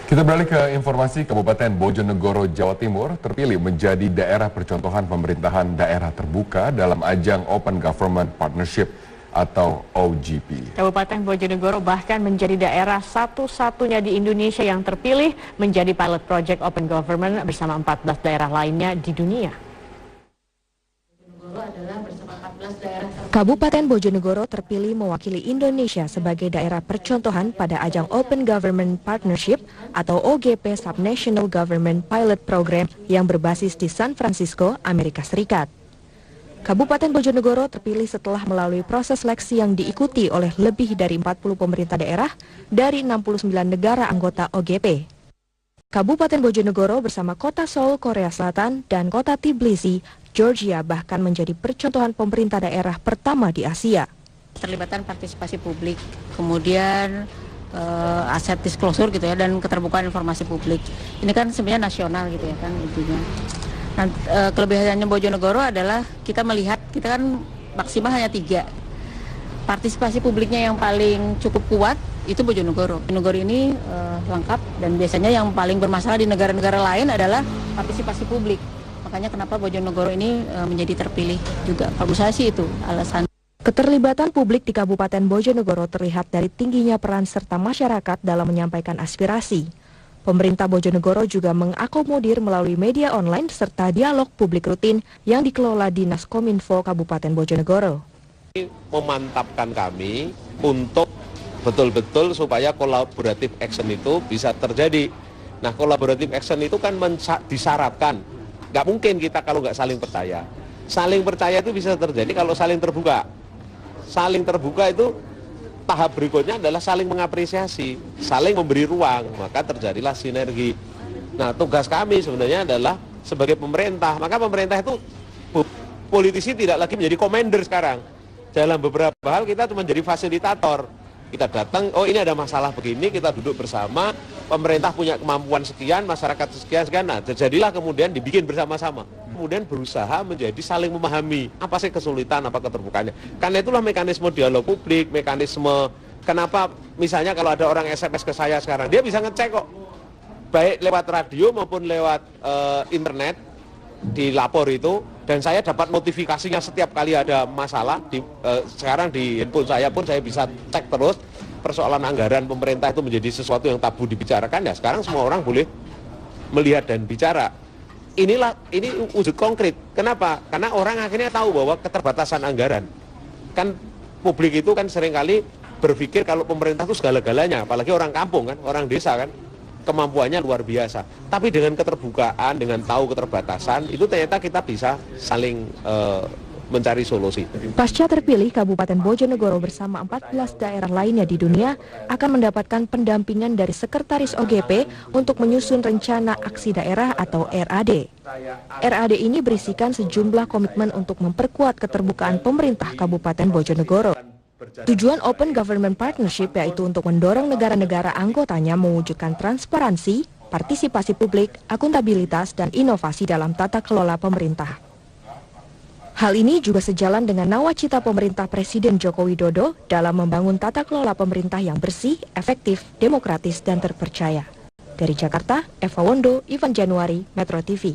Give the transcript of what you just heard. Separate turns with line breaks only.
Kita beralih ke informasi. Kabupaten Bojonegoro, Jawa Timur terpilih menjadi daerah percontohan pemerintahan daerah terbuka dalam ajang Open Government Partnership atau OGP.
Kabupaten Bojonegoro bahkan menjadi daerah satu-satunya di Indonesia yang terpilih menjadi pilot project Open Government bersama 14 daerah lainnya di dunia.
Kabupaten Bojonegoro terpilih mewakili Indonesia sebagai daerah percontohan pada ajang Open Government Partnership atau OGP Subnational Government Pilot Program yang berbasis di San Francisco, Amerika Serikat. Kabupaten Bojonegoro terpilih setelah melalui proses seleksi yang diikuti oleh lebih dari 40 pemerintah daerah dari 69 negara anggota OGP. Kabupaten Bojonegoro bersama Kota Seoul, Korea Selatan, dan Kota Tbilisi, Georgia bahkan menjadi percontohan pemerintah daerah pertama di Asia.
Terlibatan partisipasi publik, kemudian aset disclosure gitu ya, dan keterbukaan informasi publik. Ini kan sebenarnya nasional gitu ya kan intinya. Nah, kelebihannya Bojonegoro adalah kita melihat kita kan maksimal hanya 3. Partisipasi publiknya yang paling cukup kuat itu Bojonegoro. Bojonegoro ini lengkap, dan biasanya yang paling bermasalah di negara-negara lain adalah partisipasi publik. Makanya kenapa Bojonegoro ini menjadi terpilih juga. Kalau saya sih itu alasan.
Keterlibatan publik di Kabupaten Bojonegoro terlihat dari tingginya peran serta masyarakat dalam menyampaikan aspirasi. Pemerintah Bojonegoro juga mengakomodir melalui media online serta dialog publik rutin yang dikelola Dinas Kominfo Kabupaten Bojonegoro.
Memantapkan kami untuk betul-betul supaya collaborative action itu bisa terjadi. Nah, collaborative action itu kan disyaratkan. Nggak mungkin kita kalau nggak saling percaya. Saling percaya itu bisa terjadi kalau saling terbuka. Saling terbuka itu tahap berikutnya adalah saling mengapresiasi, saling memberi ruang, maka terjadilah sinergi. Nah, tugas kami sebenarnya adalah sebagai pemerintah, maka pemerintah itu politisi tidak lagi menjadi komander sekarang. Dalam beberapa hal kita cuma jadi fasilitator. Kita datang, oh ini ada masalah begini, kita duduk bersama, pemerintah punya kemampuan sekian, masyarakat sekian, nah terjadilah kemudian dibikin bersama-sama. Kemudian berusaha menjadi saling memahami, apa sih kesulitan, apa keterbukaannya. Karena itulah mekanisme dialog publik, mekanisme, kenapa misalnya kalau ada orang SMS ke saya sekarang, dia bisa ngecek kok, baik lewat radio maupun lewat internet, dilapor itu, dan saya dapat notifikasinya setiap kali ada masalah. Sekarang di handphone saya pun saya bisa cek terus. Persoalan anggaran pemerintah itu menjadi sesuatu yang tabu dibicarakan, ya sekarang semua orang boleh melihat dan bicara. Ini wujud konkret. Kenapa? Karena orang akhirnya tahu bahwa keterbatasan anggaran. Kan publik itu kan seringkali berpikir kalau pemerintah itu segala-galanya, apalagi orang kampung kan, orang desa kan, kemampuannya luar biasa. Tapi dengan keterbukaan, dengan tahu keterbatasan, itu ternyata kita bisa saling mencari solusi.
Pasca terpilih, Kabupaten Bojonegoro bersama 14 daerah lainnya di dunia akan mendapatkan pendampingan dari Sekretaris OGP untuk menyusun rencana aksi daerah atau RAD. RAD ini berisikan sejumlah komitmen untuk memperkuat keterbukaan pemerintah Kabupaten Bojonegoro. Tujuan Open Government Partnership yaitu untuk mendorong negara-negara anggotanya mewujudkan transparansi, partisipasi publik, akuntabilitas, dan inovasi dalam tata kelola pemerintah. Hal ini juga sejalan dengan nawacita pemerintah Presiden Joko Widodo dalam membangun tata kelola pemerintah yang bersih, efektif, demokratis, dan terpercaya. Dari Jakarta, Eva Wondo, Ivan Januari, Metro TV.